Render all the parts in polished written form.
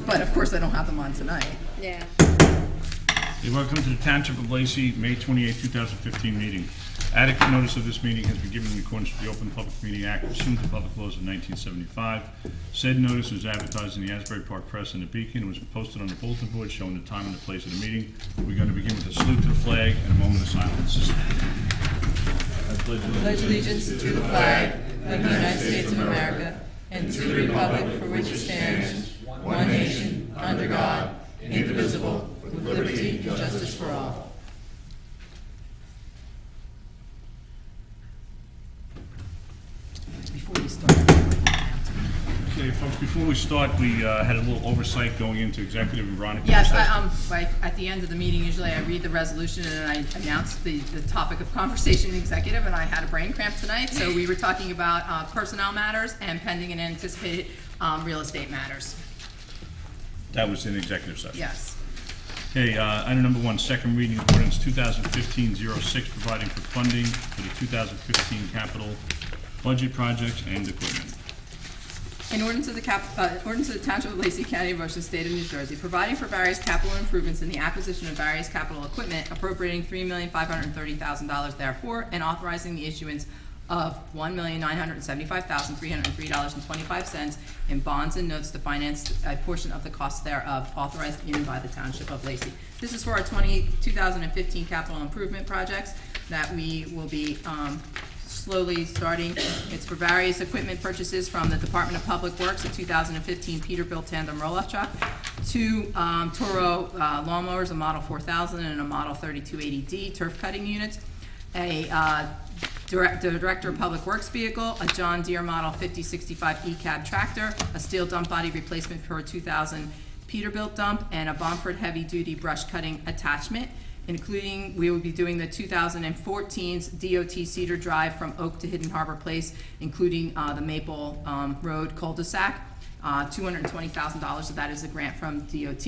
But of course, I don't have them on tonight. Yeah. You're welcome to the Township of Lacey, May 28, 2015 meeting. Adequate notice of this meeting has been given in accordance with the Open Public Meeting Act pursuant to public laws of 1975. Said notice was advertised in the Asbury Park Press and the Beacon and was posted on the bulletin board showing the time and the place of the meeting. We're going to begin with a salute to the flag and a moment of silence. Pledge allegiance to the flag of the United States of America and to the republic for which it stands, one nation, under God, indivisible, with liberty and justice for all. Before we start. Okay, folks, before we start, we had a little oversight going into executive and Veronica. Yes, at the end of the meeting, usually I read the resolution and then I announce the topic of conversation in executive, and I had a brain cramp tonight, so we were talking about personnel matters and pending and anticipated real estate matters. That was in executive session. Yes. Okay, item number 1, second reading of ordinance 2015-06, providing for funding for the 2015 capital budget projects and equipment. In ordinance of the Township of Lacey County, Ocean State of New Jersey, providing for various capital improvements in the acquisition of various capital equipment, appropriating $3,530,000 therefore, and authorizing the issuance of $1,975,303.25 in bonds and notes to finance a portion of the cost thereof, authorized in by the Township of Lacey. This is for our 2015 capital improvement projects that we will be slowly starting. It's for various equipment purchases from the Department of Public Works, a 2015 Peterbilt tandem roll-off truck, 2 Toro lawnmowers, a Model 4000 and a Model 3280D turf cutting units, a Director of Public Works vehicle, a John Deere Model 5065 E-Cab tractor, a steel dump body replacement for a 2000 Peterbilt dump, and a Bomford heavy-duty brush cutting attachment, including we will be doing the 2014's DOT Cedar Drive from Oak to Hidden Harbor Place, including the Maple Road cul-de-sac. $220,000 of that is a grant from DOT.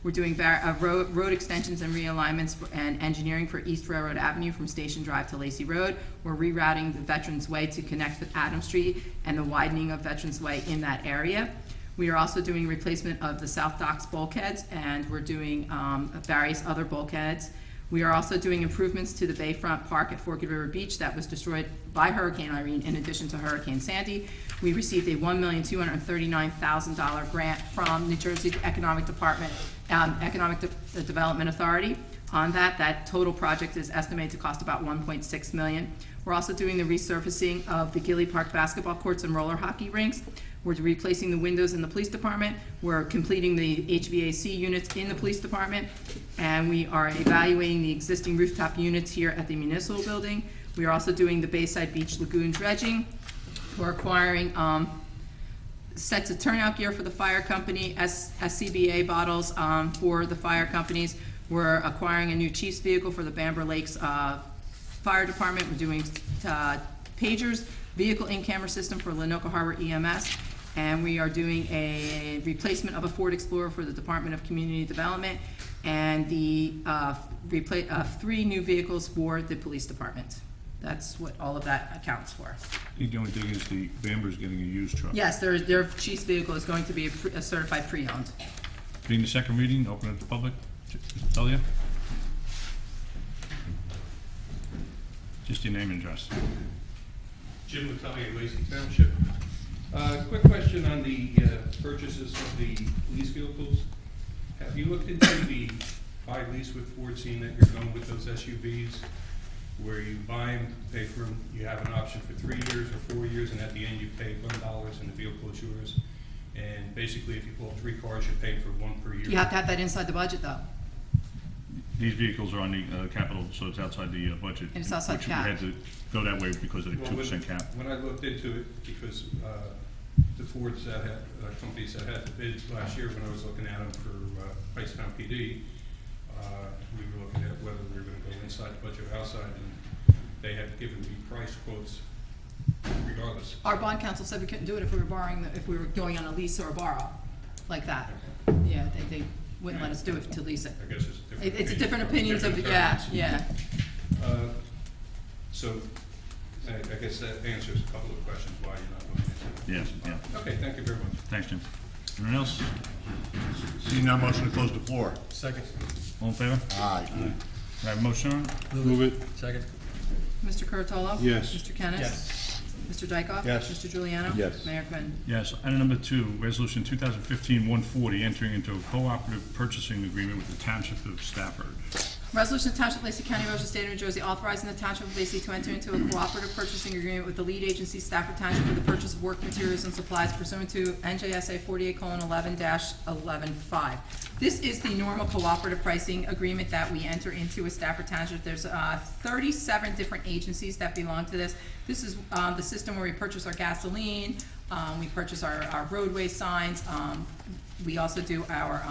We're doing road extensions and realignments and engineering for East Railroad Avenue from Station Drive to Lacey Road. We're rerouting the Veterans Way to connect with Adams Street and the widening of Veterans Way in that area. We are also doing replacement of the South Docks bulkheads, and we're doing various other bulkheads. We are also doing improvements to the Bayfront Park at Forked River Beach that was destroyed by Hurricane Irene in addition to Hurricane Sandy. We received a $1,239,000 grant from New Jersey Economic Development Authority. On that total project is estimated to cost about $1.6 million. We're also doing the resurfacing of the Gilly Park basketball courts and roller hockey rinks. We're replacing the windows in the police department. We're completing the HVAC units in the police department. And we are evaluating the existing rooftop units here at the municipal building. We are also doing the Bayside Beach Lagoon dredging. We're acquiring sets of turnout gear for the fire company, SCBA bottles for the fire companies. We're acquiring a new chief's vehicle for the Bamber Lakes Fire Department. We're doing pagers, vehicle in-camera system for Lenoka Harbor EMS, and we are doing a replacement of a Ford Explorer for the Department of Community Development, and the 3 new vehicles for the police department. That's what all of that accounts for. The only thing is the Bamber's getting a used truck. Yes, their chief's vehicle is going to be a certified pre-owned. Being the second reading, open it to the public. Talia? Just your name and address. Jim Natalia, Lacey Township. Quick question on the purchases of the lease vehicles. Have you looked into the buy lease with Ford, seeing that you're going with those SUVs, where you buy them, pay for them, you have an option for 3 years or 4 years, and at the end you pay $1 and the vehicle is yours? And basically, if you bought 3 cars, you pay for 1 per year. You have to have that inside the budget, though. These vehicles are on the capital, so it's outside the budget. And it's outside cap. Which we had to go that way because of the 2% cap. When I looked into it, because the Fords that had, companies that had the bids last year, when I was looking at them for Hightstown PD, we were looking at whether we were going to go inside the budget or outside, and they had given me price quotes regardless. Our bond counsel said we couldn't do it if we were if we were going on a lease or a borrow, like that. Yeah, they wouldn't let us do it to lease it. I guess it's different. It's a different opinions of, yeah. So I guess that answers a couple of questions why you're not looking into it. Yes, yeah. Okay, thank you very much. Thanks, Jim. Anyone else? Seeing none, motion to close the floor. Second. All in favor? Aye. Can I have a motion on it? Move it. Second. Mr. Curatolo? Yes. Mr. Kennis? Yes. Mr. Dykoff? Yes. Mr. Juliano? Yes. Mayor Quinn. Yes. Item number 2, Resolution 2015-140, entering into a cooperative purchasing agreement with the Township of Stafford. Resolution to Township of Lacey County, Ocean State of New Jersey, authorizing the Township of Lacey to enter into a cooperative purchasing agreement with the lead agency Stafford Township for the purchase of work materials and supplies pursuant to NJSA 48:11-11.5. This is the normal cooperative pricing agreement that we enter into with Stafford Township. There's 37 different agencies that belong to this. This is the system where we purchase our gasoline, we purchase our roadway signs, we also do our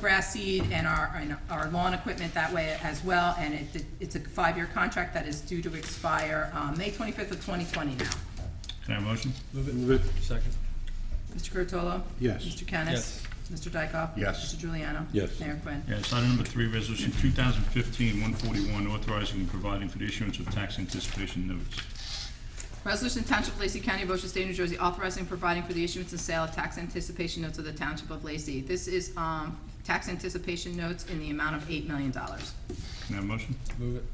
grass seed and our lawn equipment that way as well, and it's a 5-year contract that is due to expire May 25th of 2020 now. Can I have a motion? Move it. Second. Mr. Curatolo? Yes. Mr. Kennis? Mr. Dykoff? Yes. Mr. Juliano? Yes. Mayor Quinn. Yes. Item number 3, Resolution 2015-141, authorizing and providing for the issuance of tax anticipation notes. Resolution to Township of Lacey County, Ocean State, New Jersey, authorizing and providing for the issuance and sale of tax anticipation notes of the Township of Lacey. This is tax anticipation notes in the amount of $8 million. Can I have a motion? Move it.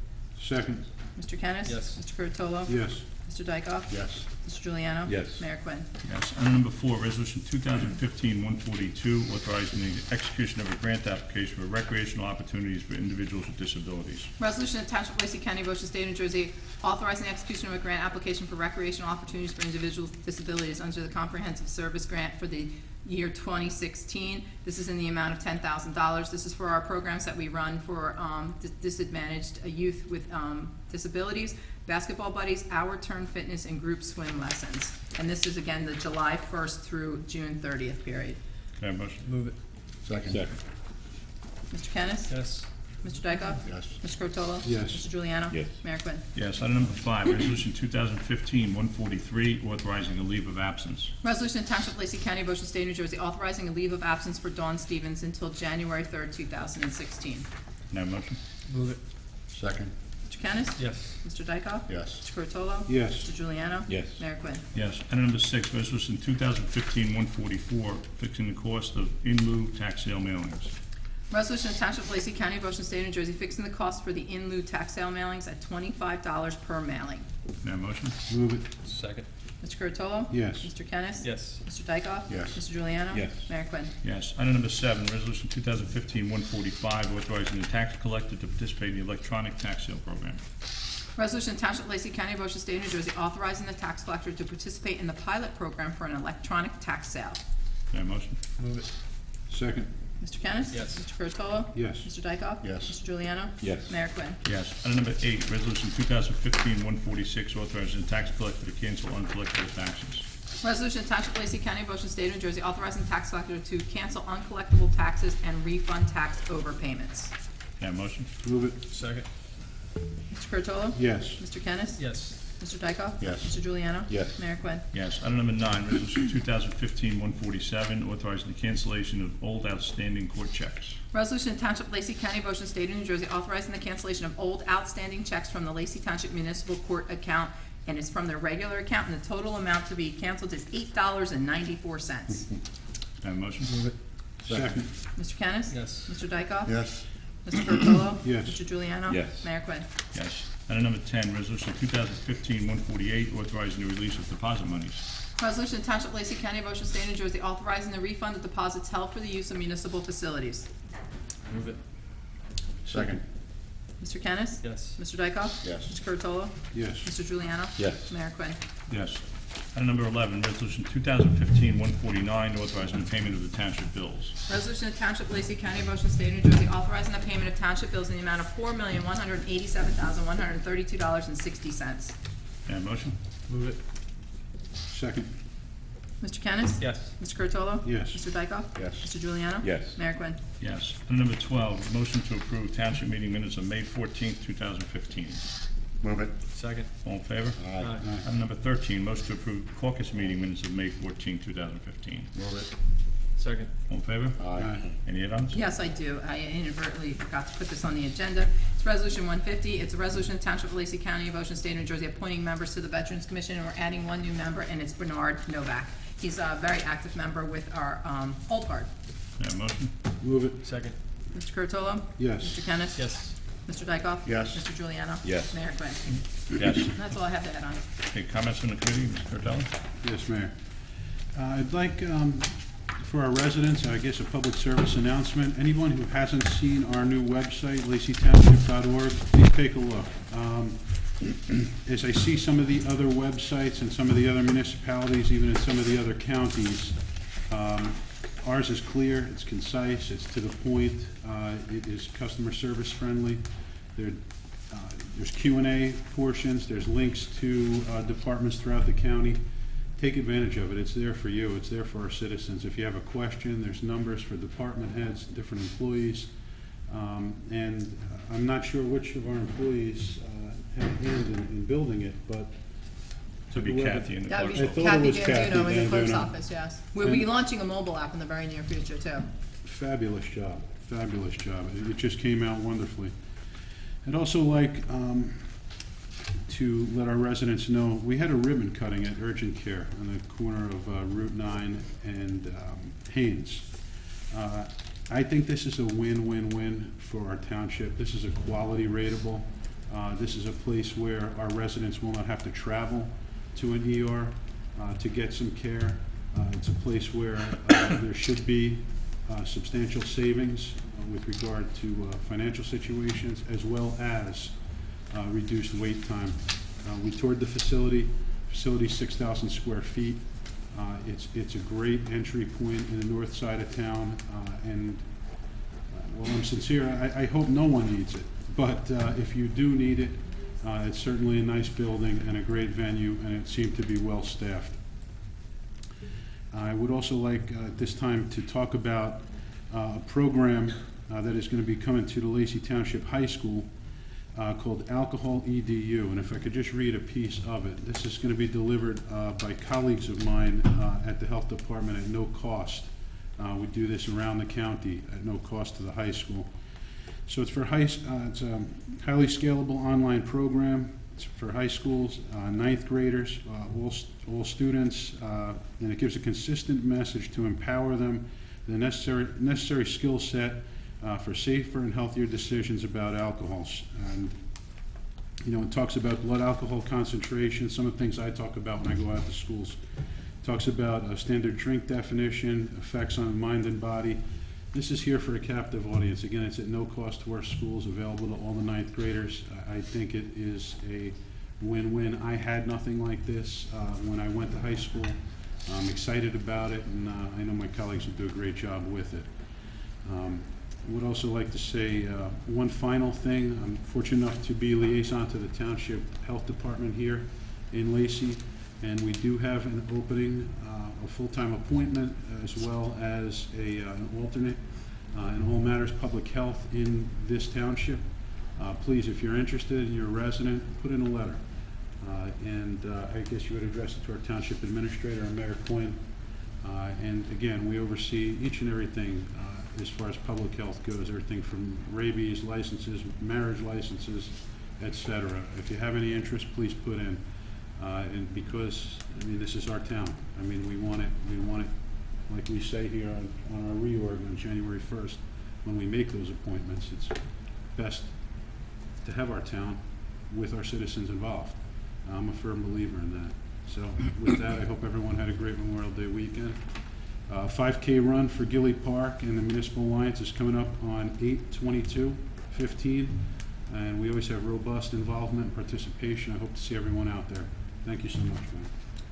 Second. Mr. Kennis? Yes. Mr. Curatolo? Yes. Mr. Dykoff? Yes. Mr. Juliano? Yes. Mayor Quinn. Yes. Item number 4, Resolution 2015-142, authorizing the execution of a grant application for recreational opportunities for individuals with disabilities. Resolution to Township of Lacey County, Ocean State, New Jersey, authorizing the execution of a grant application for recreational opportunities for individuals with disabilities under the Comprehensive Service Grant for the year 2016. This is in the amount of $10,000. This is for our programs that we run for disadvantaged youth with disabilities, basketball buddies, Our Turn Fitness, and group swim lessons. And this is, again, the July 1st through June 30th period. Can I have a motion? Move it. Second. Mr. Kennis? Yes. Mr. Dykoff? Yes. Mr. Curatolo? Yes. Mr. Juliano? Yes. Mayor Quinn. Yes. Item number 5, Resolution 2015-143, authorizing a leave of absence. Resolution to Township of Lacey County, Ocean State, New Jersey, authorizing a leave of absence for Dawn Stevens until January 3rd, 2016. Can I have a motion? Move it. Second. Mr. Kennis? Yes. Mr. Dykoff? Yes. Mr. Curatolo? Yes. Mr. Juliano? Yes. Mayor Quinn. Yes. Item number 6, Resolution 2015-144, fixing the cost of in lieu tax sale mailings. Resolution to Township of Lacey County, Ocean State, New Jersey, fixing the cost for the in lieu tax sale mailings at $25 per mailing. Can I have a motion? Move it. Second. Mr. Curatolo? Yes. Mr. Kennis? Yes. Mr. Dykoff? Yes. Mr. Juliano? Yes. Mayor Quinn. Yes. Item number 7, Resolution 2015-145, authorizing the tax collector to participate in the electronic tax sale program. Resolution to Township of Lacey County, Ocean State, New Jersey, authorizing the tax collector to participate in the pilot program for an electronic tax sale. Can I have a motion? Move it. Second. Mr. Kennis? Yes. Mr. Curatolo? Yes. Mr. Dykoff? Yes. Mr. Juliano? Yes. Mayor Quinn. Yes. Item number 8, Resolution 2015-146, authorizing the tax collector to cancel uncollectible taxes. Resolution to Township of Lacey County, Ocean State, New Jersey, authorizing the tax collector to cancel uncollectible taxes and refund tax overpayments. Can I have a motion? Move it. Second. Mr. Curatolo? Yes. Mr. Kennis? Yes. Mr. Dykoff? Yes. Mr. Juliano? Yes. Mayor Quinn. Yes. Item number 9, Resolution 2015-147, authorizing the cancellation of old outstanding court checks. Resolution to Township of Lacey County, Ocean State, New Jersey, authorizing the cancellation of old outstanding checks from the Lacey Township Municipal Court account, and it's from their regular account, and the total amount to be canceled is $8.94. Can I have a motion? Move it. Second. Mr. Kennis? Yes. Mr. Dykoff? Yes. Mr. Curatolo? Yes. Mr. Juliano? Yes. Mayor Quinn. Yes. Item number 10, Resolution 2015-148, authorizing the release of deposit monies. Resolution to Township of Lacey County, Ocean State, New Jersey, authorizing the refund of deposits held for the use of municipal facilities. Move it. Second. Mr. Kennis? Yes. Mr. Dykoff? Yes. Mr. Curatolo? Yes. Mr. Juliano? Yes. Mayor Quinn. Yes. Item number 11, Resolution 2015-149, authorizing the payment of the township bills. Resolution to Township of Lacey County, Ocean State, New Jersey, authorizing the payment of township bills in the amount of $4,187,132.60. Can I have a motion? Move it. Second. Mr. Kennis? Yes. Mr. Curatolo? Yes. Mr. Dykoff? Yes. Mr. Juliano? Yes. Mayor Quinn. Yes. Item number 12, motion to approve township meeting minutes of May 14th, 2015. Move it. Second. All in favor? Aye. Item number 13, motion to approve caucus meeting minutes of May 14th, 2015. Move it. Second. All in favor? Aye. Any add-ons? Yes, I do. I inadvertently forgot to put this on the agenda. It's Resolution 150. It's a resolution of Township of Lacey County of Ocean State, New Jersey, appointing members to the Veterans Commission, and we're adding one new member, and it's Bernard Novak. He's a very active member with our Old Guard. May I have a motion? Move it. Second. Mr. Curatolo? Yes. Mr. Kennis? Yes. Mr. Dykoff? Yes. Mr. Juliano? Yes. Mayor Quinn. Yes. And that's all I have to add on. Okay, comments from the committee, Mr. Curatolo? Yes, Mayor. I'd like, for our residents, I guess, a public service announcement. Anyone who hasn't seen our new website, laceytownship.org, please take a look. As I see some of the other websites and some of the other municipalities, even in some of the other counties, ours is clear, it's concise, it's to the point, it is customer service friendly. There's Q&A portions, there's links to departments throughout the county. Take advantage of it. It's there for you. It's there for our citizens. If you have a question, there's numbers for department heads, different employees. And I'm not sure which of our employees had a hand in building it, but To be Kathy in the That would clerk's be I thought it Kathy was Kathy Danduno in the clerk's Danduno. office, yes. We'll be launching a mobile app in the very near future, too. fabulous job. Fabulous job. It just came out wonderfully. I'd also like to let our residents know, we had a ribbon cutting at Urgent Care on the corner of Route 9 and Haynes. I think this is a win-win-win for our township. This is a quality rateable. This is a place where our residents will not have to travel to an ER to get some care. It's a place where there should be substantial savings with regard to financial situations, as well as reduced wait time. We toured the facility. Facility's 6,000 square feet. It's a great entry point in the north side of town, and well, I'm sincere, I hope no one needs it, but if you do need it, it's certainly a nice building and a great venue, and it seemed to be well-staffed. I would also like at this time to talk about a program that is going to be coming to the Lacey Township High School called Alcohol EDU, and if I could just read a piece of it. This is going to be delivered by colleagues of mine at the Health Department at no cost. We do this around the county at no cost to the high school. So it's for it's a highly scalable online program. It's for high schools, ninth graders, all students, and it gives a consistent message to empower them, the necessary skill set for safer and healthier decisions about alcohols. And you know, it talks about blood alcohol concentration, some of the things I talk about when I go out to schools. It talks about a standard drink definition, effects on mind and body. This is here for a captive audience. Again, it's at no cost to our schools, available to all the ninth graders. I think it is a win-win. I had nothing like this when I went to high school. I'm excited about it, and I know my colleagues will do a great job with it. I would also like to say one final thing. I'm fortunate enough to be liaison to the Township Health Department here in Lacey, and we do have an opening, a full-time appointment, as well as an alternate in all matters public health in this township. Please, if you're interested and you're a resident, put in a letter. I guess you would address it to our Township Administrator, Mayor Quinn. And again, we oversee each and everything as far as public health goes, everything from rabies licenses, marriage licenses, etc. If you have any interest, please put in. And because, I mean, this is our town. I mean, we want it, like we say here on our reorg on January 1st, when we make those appointments, it's best to have our town with our citizens involved. I'm a firm believer in that. So with that, I hope everyone had a great Memorial Day weekend. 5K run for Gilly Park and the Municipal Alliance is coming up on 8/22/15, and we always have robust involvement and participation. I hope to see everyone out there. Thank you so much, man.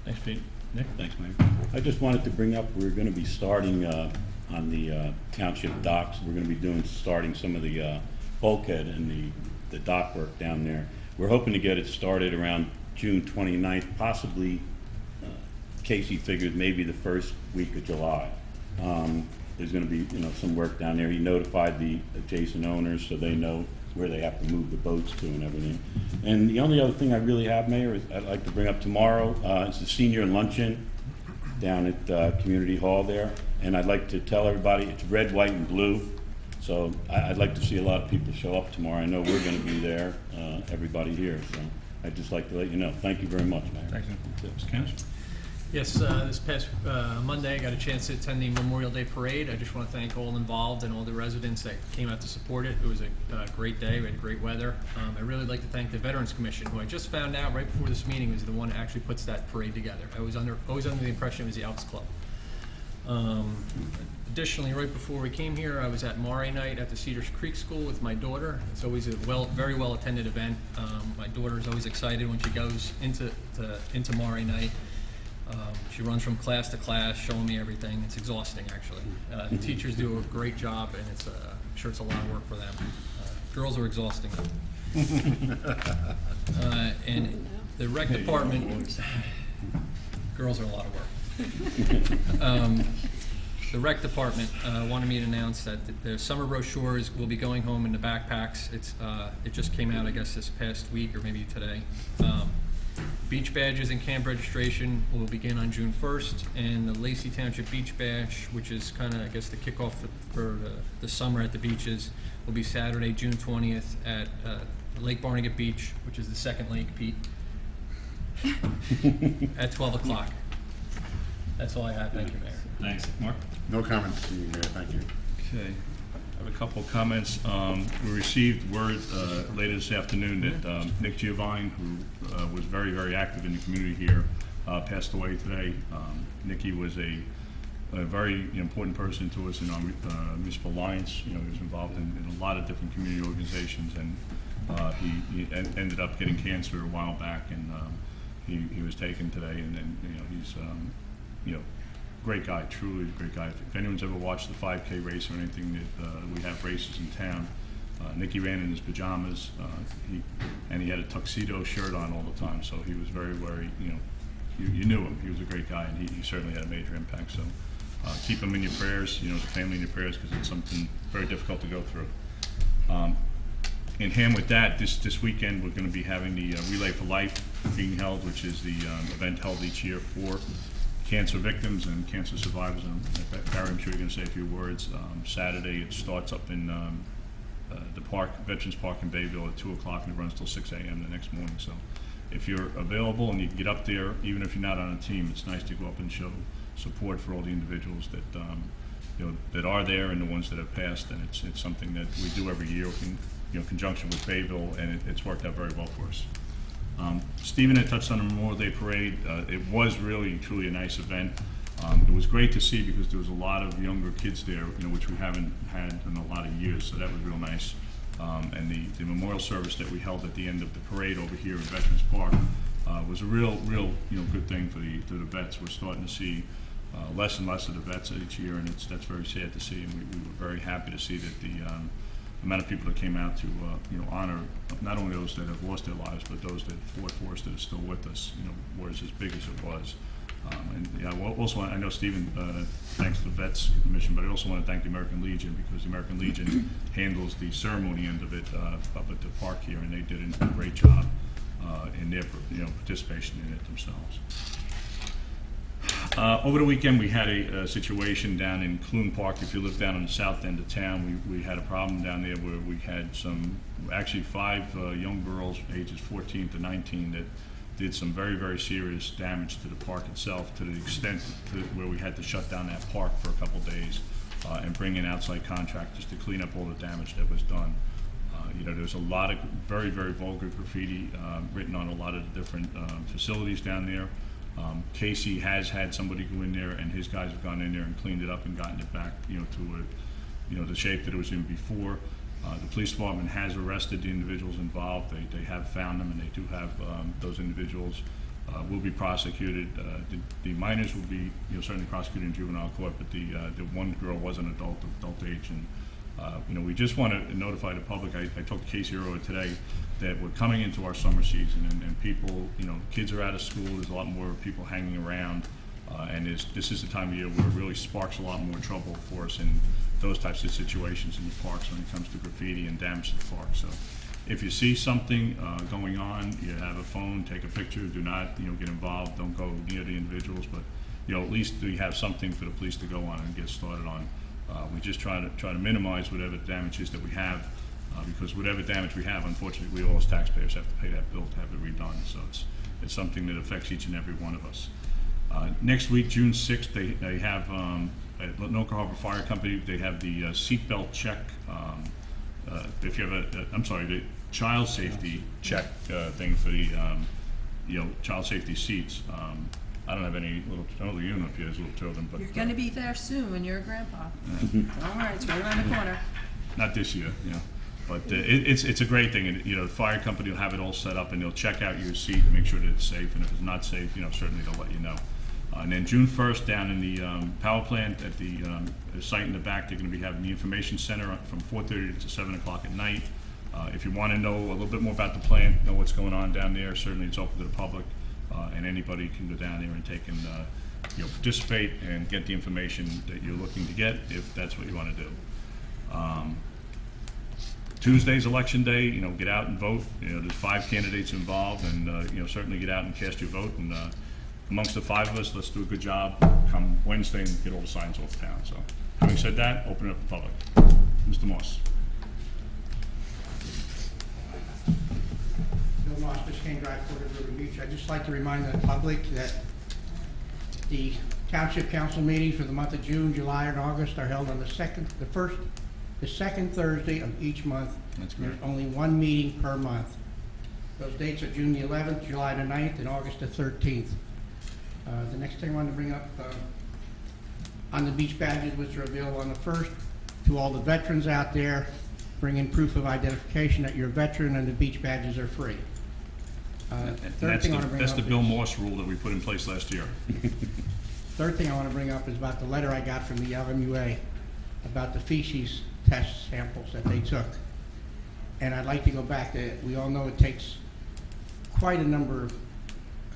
Thanks, Pete. Nick? Thanks, Mayor. I just wanted to bring up, we're going to be starting on the township docks. We're going to be starting some of the bulkhead and the dock work down there. We're hoping to get it started around June 29th, possibly, Casey figured maybe the first week of July. There's going to be, some work down there. He notified the adjacent owners so they know where they have to move the boats to and everything. And the only other thing I really have, Mayor, is I'd like to bring up tomorrow. It's the senior luncheon down at Community Hall there. And I'd like to tell everybody it's red, white, and blue. So I'd like to see a lot of people show up tomorrow. I know we're going to be there, everybody here. So I'd just like to let you know. Thank you very much, Mayor. Thanks, Nick. Mr. Kennis? Yes, this past Monday, I got a chance to attend the Memorial Day Parade. I just want to thank all involved and all the residents that came out to support it. It was a great day. We had great weather. I really like to thank the Veterans Commission, who I just found out right before this meeting was the one that actually puts that parade together. I was always under the impression it was the Elks Club. Additionally, right before we came here, I was at Maury Night at the Cedars Creek School with my daughter. It's always a very well attended event. My daughter is always excited when she goes into Maury Night. She runs from class to class, showing me everything. It's exhausting, actually. The teachers do a great job, and I'm sure it's a lot of work for them. Girls are exhausting. And the rec department, girls are a lot of work. The rec department wanted me to announce that the summer brochures will be going home in the backpacks. It just came out, I guess, this past week or maybe today. Beach badges and camp registration will begin on June 1st, and the Lacey Township Beach Bash, which is kind of, I guess, the kickoff for the summer at the beaches, will be Saturday, June 20th at Lake Barnegat Beach, which is the second lake, Pete, at 12 o'clock. That's all I have. Thank you, Mayor. Thanks. Mark? No comments, Mayor, thank you. Okay. I have a couple of comments. We received word later this afternoon that Nick Giovanni, who was very, very active in the community here, passed away today. Nicky was a very important person to us in our municipal alliance. He was involved in a lot of different community organizations, and he ended up getting cancer a while back, and he was taken today. And he's great guy, truly a great guy. If anyone's ever watched the 5K race or anything, that we have races in town. Nicky ran in his pajamas, and he had a tuxedo shirt on all the time. So he was very, very, you knew him. He was a great guy, and he certainly had a major impact. So keep him in your prayers, the family in your prayers, because it's something very difficult to go through. In hand with that, this weekend we're going to be having the Relay for Life being held, which is the event held each year for cancer victims and cancer survivors. And Barry, I'm sure you're going to say a few words. Saturday it starts up in the park, Veterans Park in Bayville at 2 o'clock, and it runs till 6 a.m. the next morning. So if you're available and you can get up there, even if you're not on a team, it's nice to go up and show support for all the individuals that that are there and the ones that have passed. And it's something that we do every year in conjunction with Bayville, and it's worked out very well for us. Stephen had touched on the Memorial Day Parade. It was really, truly a nice event. It was great to see because there was a lot of younger kids there, which we haven't had in a lot of years, so that was real nice. And the memorial service that we held at the end of the parade over here in Veterans Park was a real good thing for the vets. We're starting to see less and less of the vets each year, and that's very sad to see. And we were very happy to see that the amount of people that came out to honor not only those that have lost their lives, but those that fought for us that are still with us, was as big as it was. Also, I know Stephen thanks the Vets Commission, but I also want to thank the American Legion, because the American Legion handles the ceremony end of it up at the park here, and they did a great job in their participation in it themselves. Over the weekend, we had a situation down in Clune Park. If you live down on the south end of town, we had a problem down there where we had actually 5 young girls, ages 14 to 19, that did some very, very serious damage to the park itself, to the extent where we had to shut down that park for a couple days and bring in outside contractors to clean up all the damage that was done. There's a lot of very, very vulgar graffiti written on a lot of the different facilities down there. Casey has had somebody go in there, and his guys have gone in there and cleaned it up and gotten it back, to the shape that it was in before. The police department has arrested the individuals involved. They have found them, and they do have those individuals will be prosecuted. The minors will be certainly prosecuted in juvenile court, but the one girl was an adult age, and we just want to notify the public. I talked to Casey earlier today that we're coming into our summer season, and people, kids are out of school. There's a lot more people hanging around, and this is the time of year where it really sparks a lot more trouble for us in those types of situations in the parks when it comes to graffiti and damage to the park. So if you see something going on, you have a phone, take a picture. Do not get involved. Don't go near the individuals, but at least we have something for the police to go on and get started on. We just try to minimize whatever damage is that we have, because whatever damage we have, unfortunately, we all as taxpayers have to pay that bill to have it redone. So it's something that affects each and every one of us. Next week, June 6th, they have, at Lenoka Harbor Fire Company, they have the seatbelt check, if you have the child safety check thing for the, child safety seats. I don't have any little, I don't know you know if you have little children, but. You're gonna be there soon when you're a grandpa. All right, it's right around the corner. Not this year, but it's a great thing, and, the fire company will have it all set up, and they'll check out your seat and make sure that it's safe, and if it's not safe, certainly they'll let you know. And then June 1st, down in the power plant at the site in the back, they're gonna be having the information center from 4:30 to 7 o'clock at night. If you wanna know a little bit more about the plant, know what's going on down there, certainly it's open to the public, and anybody can go down there and take and, participate and get the information that you're looking to get, if that's what you wanna do. Tuesday's election day, get out and vote. There's 5 candidates involved, and, certainly get out and cast your vote. And amongst the 5 of us, let's do a good job come Wednesday and get all the signs off town. So, having said that, open it up to the public. Mr. Moss. Bill Moss, Biscayne Drive, Port of River Beach. I'd just like to remind the public that the Township Council meetings for the month of June, July, and August are held on the second Thursday of each month. That's There's great. only one meeting per month. Those dates are June the 11th, July the 9th, and August the 13th. The next thing I wanted to bring up, on the beach badges, which are available on the 1st, to all the veterans out there, bring in proof of identification that you're a veteran, and the beach badges are free. Third thing I want to bring That's up the Bill is- Morse rule that we put in place last year. Third thing I want to bring up is about the letter I got from the LMUA about the feces test samples that they took. And I'd like to go back to, we all know it takes quite a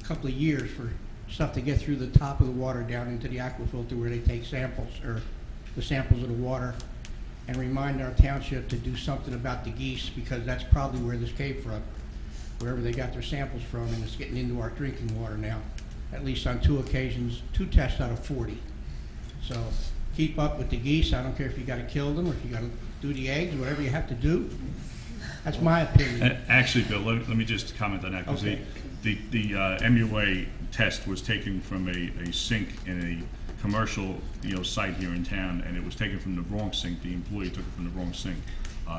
couple of years for stuff to get through the top of the water down into the aquifilter where they take samples, or the samples of the water, and remind our township to do something about the geese, because that's probably where this came from, wherever they got their samples from, and it's getting into our drinking water now, at least on 2 occasions, 2 tests out of 40. So keep up with the geese. I don't care if you gotta kill them, or if you gotta do the eggs, whatever you have to do. That's my opinion. Actually, Bill, let me just comment on that, because Okay. the MUA test was taken from a sink in a commercial, site here in town, and it was taken from the wrong sink. The employee took it from the wrong sink.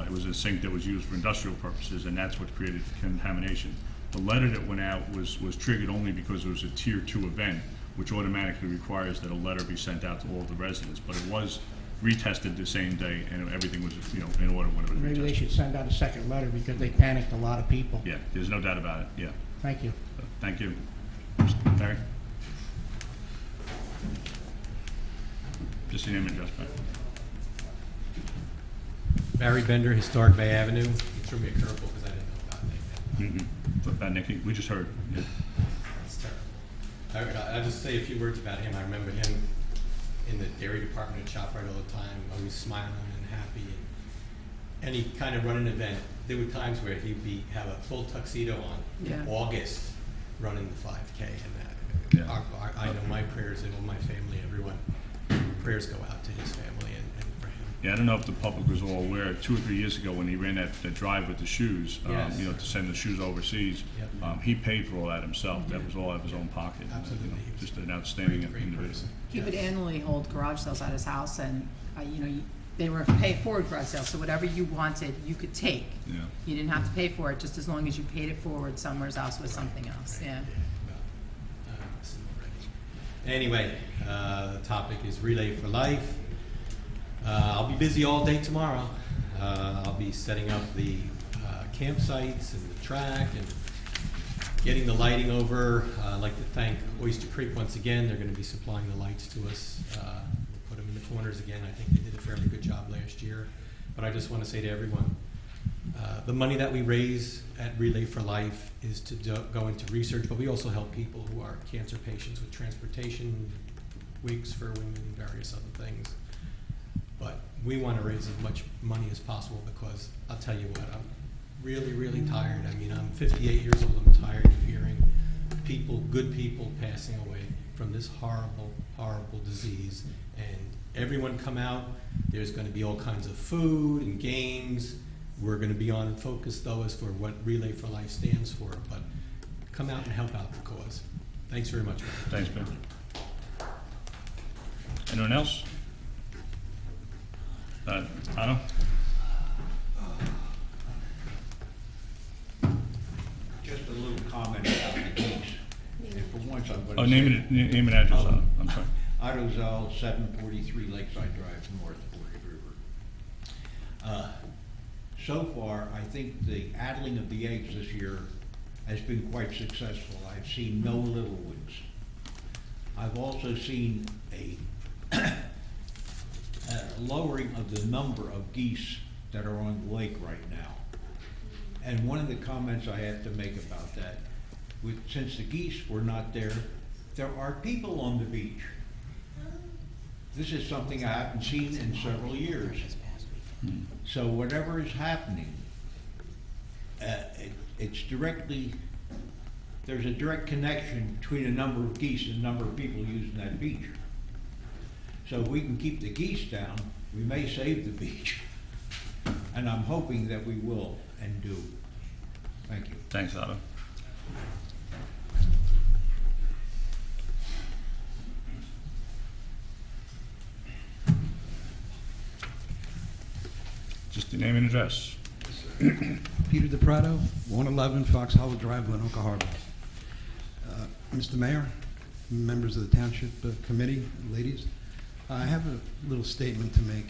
It was a sink that was used for industrial purposes, and that's what created contamination. The letter that went out was triggered only because it was a Tier 2 event, which automatically requires that a letter be sent out to all of the residents. But it was retested the same day, and everything was, in order when it was Maybe they retested. should send out a second letter, because they panicked a lot of people. Yeah, there's no doubt about it, yeah. Thank you. Thank you. Barry? Just your name and address, please. Barry Bender, Historic Bay Avenue. You threw me a curveball because I didn't know about that. About Nicky, we just heard. Yeah. That's terrible. All right, I'll just say a few words about him. I remember him in the dairy department at ShopRite all the time, always smiling and happy. And he'd kind of run an event. There were times where he'd have a full tuxedo on Yeah. in August running the 5K. And Yeah. I know my prayers, and all my family, everyone, prayers go out to his family and for him. Yeah, I don't know if the public was all aware, 2 or 3 years ago when he ran that drive with the shoes, Yes. to send the shoes overseas, Yep. He paid for all that himself. That was all out of his own pocket. Absolutely. He was Just an outstanding great individual. person. He would Yes. annually hold garage sales at his house, and, they were pay forward garage sales, so whatever you wanted, you could take. Yeah. You didn't have to pay for it, just as long as you paid it forward somewhere else with something else, yeah. Well, listen already. Anyway, the topic is Relay for Life. I'll be busy all day tomorrow. I'll be setting up the campsites and the track and getting the lighting over. I'd like to thank Oyster Creek once again. They're going to be supplying the lights to us. We'll put them in the corners again. I think they did a fairly good job last year. But I just want to say to everyone, the money that we raise at Relay for Life is to go into research, but we also help people who are cancer patients with transportation, wigs for women, various other things. But we want to raise as much money as possible, because I'll tell you what, I'm really, really tired. I mean, I'm 58 years old. I'm tired of hearing good people passing away from this horrible, horrible disease. And everyone come out. There's going to be all kinds of food and games. We're going to be on focus, though, as for what Relay for Life stands for. But come out and help out the cause. Thanks very much. Thanks, Ben. Anyone else? Otto? Just a little comment about the geese. And for once, I'm gonna Oh, say. name and address, Otto. I'm sorry. Otto Zell, 743 Lakeside Drive, North Forked River. So far, I think the addling of the eggs this year has been quite successful. I've seen no little ones. I've also seen a lowering of the number of geese that are on the lake right now. And one of the comments I have to make about that, since the geese were not there, there are people on the beach. This is something I haven't seen in several years. So whatever is happening, it's directly, there's a direct connection between the number of geese and the number of people using that beach. So if we can keep the geese down, we may save the beach. And I'm hoping that we will and do. Thank you. Thanks, Otto. Just the name and address. Peter DePrato, 111 Fox Hollow Drive, Winoka Harbor. Mr. Mayor, members of the Township Committee, ladies, I have a little statement to make.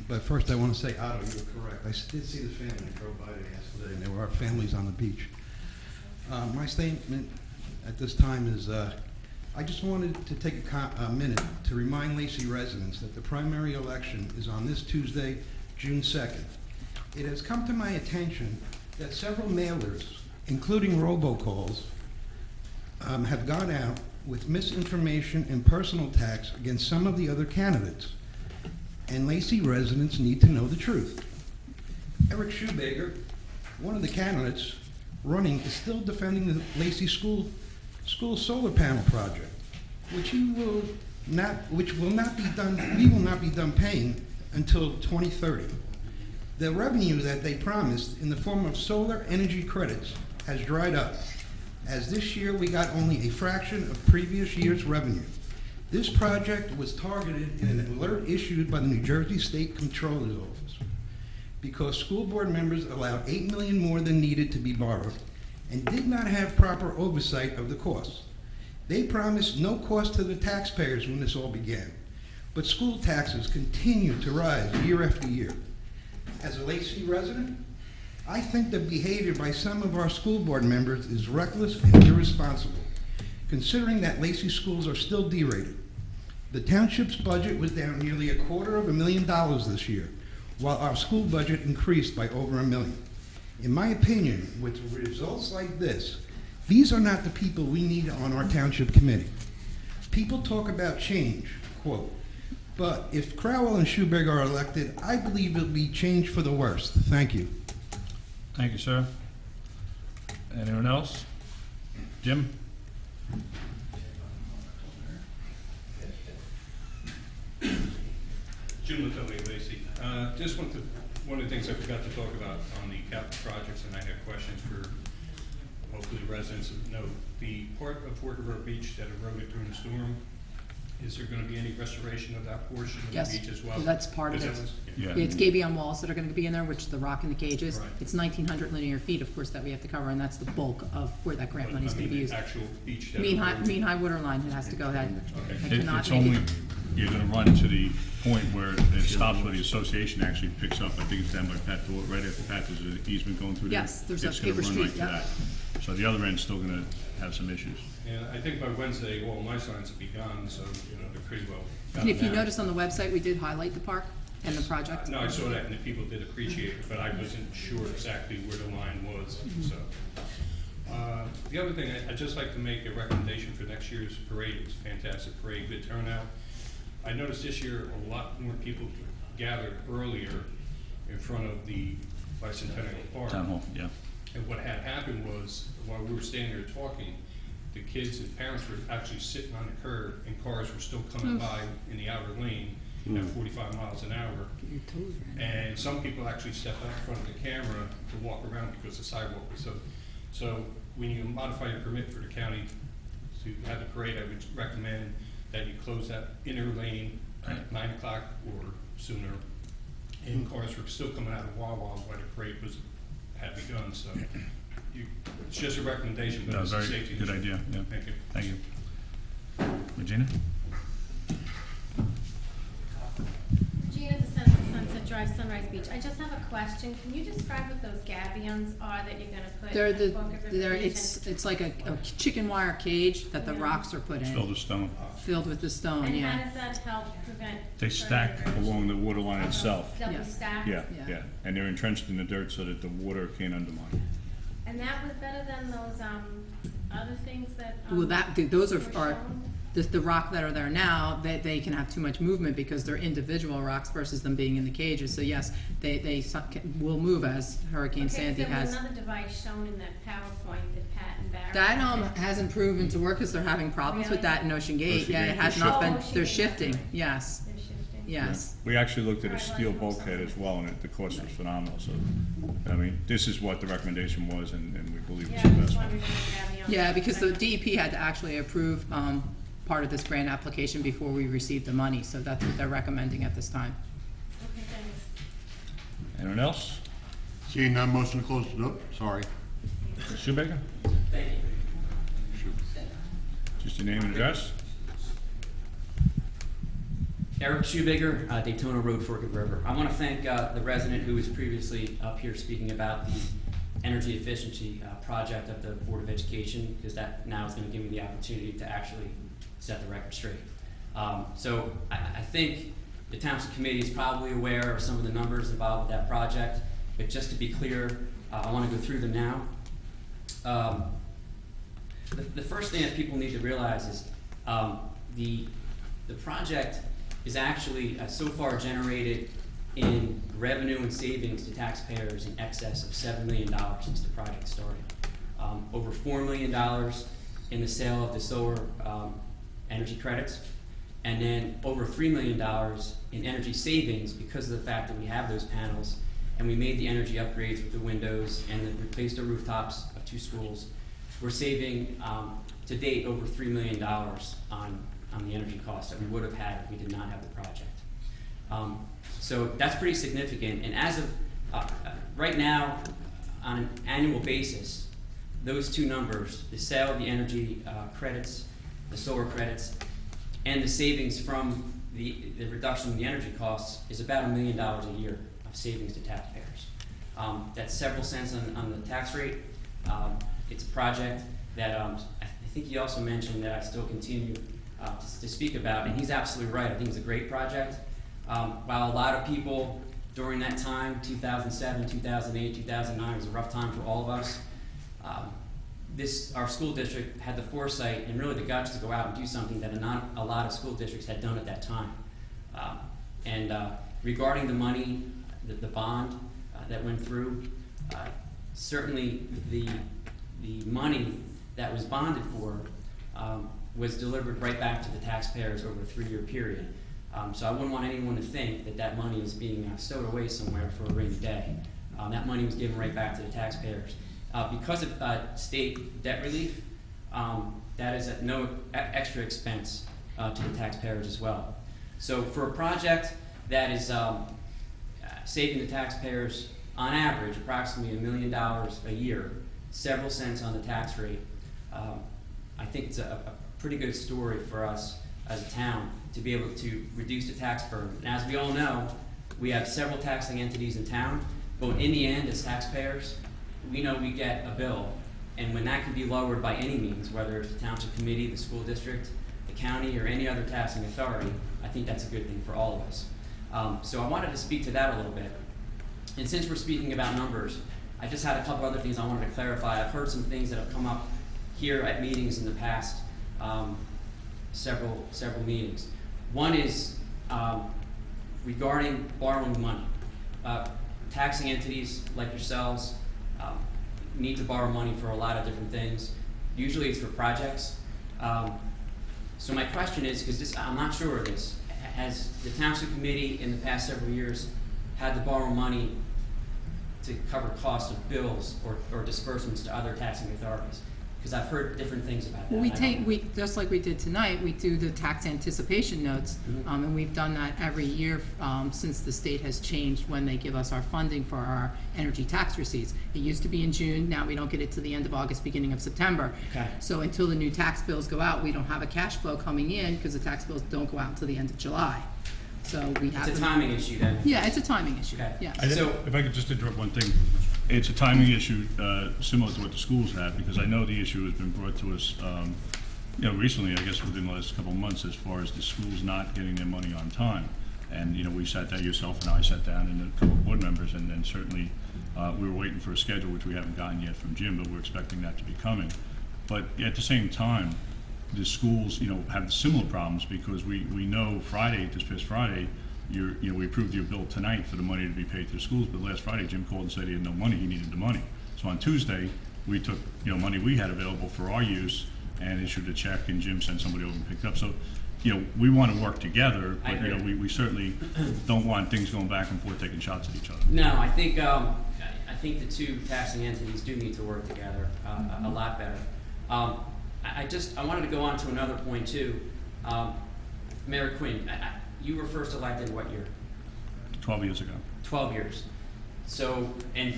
But first I want to say, Otto, you were correct. I did see the family drove by there yesterday, and there were families on the beach. My statement at this time is, I just wanted to take a minute to remind Lacey residents that the primary election is on this Tuesday, June 2nd. It has come to my attention that several mailers, including robocalls, have gone out with misinformation and personal attacks against some of the other candidates. And Lacey residents need to know the truth. Eric Schubager, one of the candidates running, is still defending the Lacey School solar panel project, which we will not be done paying until 2030. The revenue that they promised in the form of solar energy credits has dried up, as this year we got only a fraction of previous year's revenue. This project was targeted in an alert issued by the New Jersey State Comptroller's Office because school board members allowed $8 million more than needed to be borrowed and did not have proper oversight of the costs. They promised no cost to the taxpayers when this all began, but school taxes continue to rise year after year. As a Lacey resident, I think the behavior by some of our school board members is reckless and irresponsible, considering that Lacey schools are still derated. The township's budget was down nearly $250,000 this year, while our school budget increased by over $1 million. In my opinion, with results like this, these are not the people we need on our township committee. People talk about change, quote, but if Crowell and Schuberg are elected, I believe it'll be change for the worst. Thank you. Thank you, sir. Anyone else? Jim? Jim Latonia, Lacey. Just one of the things I forgot to talk about on the capital projects, and I have questions for hopefully residents of note. The part of Forked River Beach that eroded during the storm, is there gonna be any restoration of that portion of the Yes, beach as well? that's part of Is that it. what's- Yeah. It's gabion walls that are gonna be in there, which is the rock and the cages. Right. It's 1,900 linear feet, of course, that we have to cover, and that's the bulk of where that grant But, money's I gonna mean, be the used. actual beach that Mean eroded. high water line, it has to go ahead. Okay. I cannot It's make only, it. you're gonna run to the point where it stops, where the association actually picks up. I think it's down by Pat, right after Pat, there's an easement going through there. Yes, there's a It's gonna paper run street, right to yeah. that. So the other end's still gonna have some issues. Yeah, I think by Wednesday, all my signs will be gone, so, you know, they're pretty well. And if you gotten notice on the website, we did highlight the park and the project. No, I saw that, and the people did appreciate it, but I wasn't sure exactly where the line was, so. The other thing, I'd just like to make a recommendation for next year's parade. It was a fantastic parade, good turnout. I noticed this year, a lot more people gathered earlier in front of the Bicentennial Park. Town hall, yeah. And what had happened was, while we were standing there talking, the kids and parents were actually sitting on the curb, and cars were still coming by in the outer lane at 45 miles an hour. And some people actually stepped out in front of the camera to walk around because the sidewalk was so when you modify your permit for the county to have the parade, I would recommend that you close that inner lane at 9 o'clock or sooner. And cars were still coming out of Wawa while the parade had begun, so it's just a recommendation, but No, it's a very safety good issue. idea, yeah. Thank you. Thank you. Regina? Gina DeSenza, Sunset Drive, Sunrise Beach. I just have a question. Can you describe what those gabions are that you're gonna put They're at the, Boca River they're, Beach? it's like a chicken wire cage that the Yeah. rocks are put It's filled in, with stone. filled with the stone, And how yeah. does that help prevent? They stack further along the water line itself. They'll be Yeah. stacked? Yeah, Yeah. yeah, and they're entrenched in the dirt so that the water can't undermine. And that was better than those, other things that, Well, those were are shown? the rock that are there now, they can have too much movement because they're individual rocks versus them being in the cages. So yes, they will move as Hurricane Okay, 'cause Sandy there was has. another device shown in that PowerPoint that Pat and Barry. That had. hasn't proven to work because they're having problems with Really? that in Ocean Gate. Ocean Yeah, Gate, it has they're not been, shifting. they're Oh, shifting, yes, They're shifting. yes. We actually looked at a Alright, well, steel I hope bulkhead so. as well, and the cost was phenomenal, so, I mean, this is what the recommendation was, and we believe Yeah, it's I the was best one. wondering what gabions. Yeah, because the were. DEP had to actually approve, part of this grant application before we received the money, so that's what they're recommending at this time. Okay, thanks. Anyone else? Seeing none, motion to close the door. Sorry. Shoemaker? Thank you. Just your name and address? Eric Shoebigger, Daytona Road, Forked River. I want to thank the resident who was previously up here speaking about the energy efficiency project of the Board of Education, because that now is going to give me the opportunity to actually set the record straight. So I think the Township Committee is probably aware of some of the numbers involved with that project, but just to be clear, I want to go through them now. The first thing that people need to realize is the project is actually so far generated in revenue and savings to taxpayers in excess of $7 million since the project started. Over $4 million in the sale of the solar energy credits, and then over $3 million in energy savings because of the fact that we have those panels and we made the energy upgrades with the windows and then replaced the rooftops of 2 schools. We're saving to date over $3 million on the energy costs that we would have had if we did not have the project. So that's pretty significant. And as of right now, on an annual basis, those 2 numbers, the sale of the energy credits, the solar credits, and the savings from the reduction in the energy costs is about $1 million a year of savings to taxpayers. That's several cents on the tax rate. It's a project that I think he also mentioned that I still continue to speak about, and he's absolutely right. I think it's a great project. While a lot of people during that time, 2007, 2008, 2009, was a rough time for all of us, our school district had the foresight and really the guts to go out and do something that not a lot of school districts had done at that time. Regarding the money, the bond that went through, certainly the money that was bonded for was delivered right back to the taxpayers over a 3-year period. So I wouldn't want anyone to think that that money is being stowed away somewhere for a rainy day. That money was given right back to the taxpayers. Because of state debt relief, that is at no extra expense to the taxpayers as well. So for a project that is saving the taxpayers, on average, approximately $1 million a year, several cents on the tax rate, I think it's a pretty good story for us as a town to be able to reduce the tax burden. And as we all know, we have several taxing entities in town, but in the end, as taxpayers, we know we get a bill, and when that can be lowered by any means, whether it's the township committee, the school district, the county, or any other taxing authority, I think that's a good thing for all of us. So I wanted to speak to that a little bit. And since we're speaking about numbers, I just had a couple other things I wanted to clarify. I've heard some things that have come up here at meetings in the past, several meetings. One is regarding borrowing money. Taxing entities like yourselves need to borrow money for a lot of different things. Usually it's for projects. So my question is, because I'm not sure of this, has the township committee in the past several years had to borrow money to cover costs of bills or disbursements to other taxing authorities? Because I've heard different things about that. Well, I don't- just like we did tonight, we do the tax anticipation notes, and we've done that every year, since the state has changed when they give us our funding for our energy tax receipts. It used to be in June, now we don't get it to the end of August, beginning of September. Okay. So until the new tax bills go out, we don't have a cash flow coming in, because the tax bills don't go out until the end of July. So we have. It's a timing issue then. Yeah, it's a timing issue, Okay. yeah. I think, So- if I could just interrupt one thing, it's a timing issue similar to what the schools have, because I know the issue has been brought to us, recently, I guess within the last couple of months, as far as the schools not getting their money on time. And, we sat down, yourself and I sat down, and a couple of board members, and then certainly we were waiting for a schedule, which we haven't gotten yet from Jim, but we're expecting that to be coming. But at the same time, the schools, have similar problems, because we know this past Friday, we approved your bill tonight for the money to be paid to the schools, but last Friday, Jim called and said he had no money, he needed the money. So on Tuesday, we took, money we had available for our use and issued a check, and Jim sent somebody over and picked up. So, we want to work together, I but, agree. we certainly don't want things going back and forth, taking shots at each other. No, I think the two taxing entities do need to work together a lot better. I wanted to go on to another point too. Mayor Quinn, you were first elected what year? 12 years ago. 12 years. So, and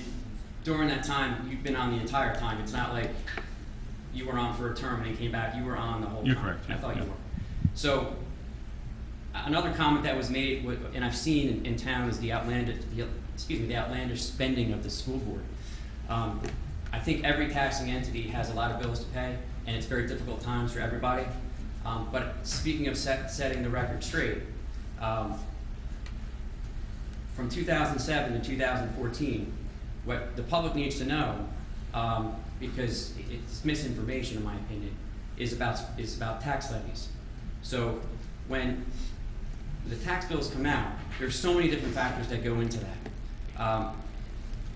during that time, you've been on the entire time. It's not like you were on for a term and then came back. You were on the whole time. You're correct, I yeah, thought you yeah. were. So, another comment that was made, and I've seen in town, is the outlandish spending of the school board. I think every taxing entity has a lot of bills to pay, and it's very difficult times for everybody. But speaking of setting the record straight, from 2007 to 2014, what the public needs to know, because it's misinformation in my opinion, is about tax levies. So when the tax bills come out, there's so many different factors that go into that.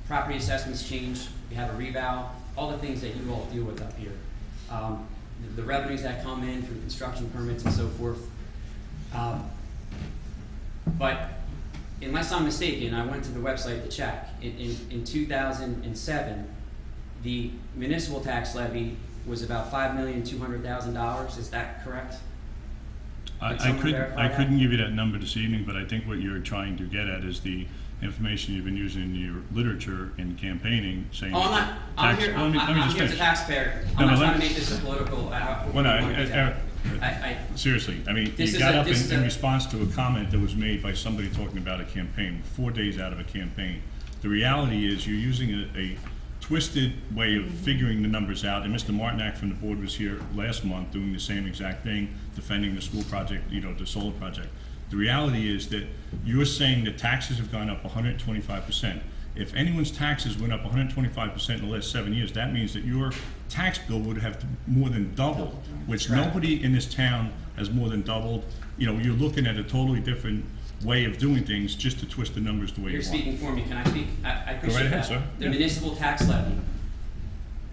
Property assessments change, you have a revow, all the things that you all deal with up here. The revenues that come in from construction permits and so forth. But unless I'm mistaken, I went to the website to check. In 2007, the municipal tax levy was about $5,200,000. Is that correct? Could someone verify that? couldn't give you that number this evening, but I think what you're trying to get at is the information you've been using in your literature in campaigning, saying. Oh, I'm tax- here. let me I'm just here as a finish. taxpayer. No, I'm no, not let trying to me- make this a political. Well, no, I seriously, I mean, This you is got a- up this is in a- response to a comment that was made by somebody talking about a campaign, 4 days out of a campaign. The reality is you're using a twisted way of figuring the numbers out, and Mr. Martinak from the board was here last month doing the same exact thing, defending the school project, the solar project. The reality is that you're saying that taxes have gone up 125%. If anyone's taxes went up 125% in the last 7 years, that means that your tax bill would have more than doubled, which nobody in this town has more than doubled. You're looking at a totally different way of doing things just to twist the numbers the way you You're want. speaking for me. Can I speak? I appreciate right ahead, that. sir. The Yeah. municipal tax levy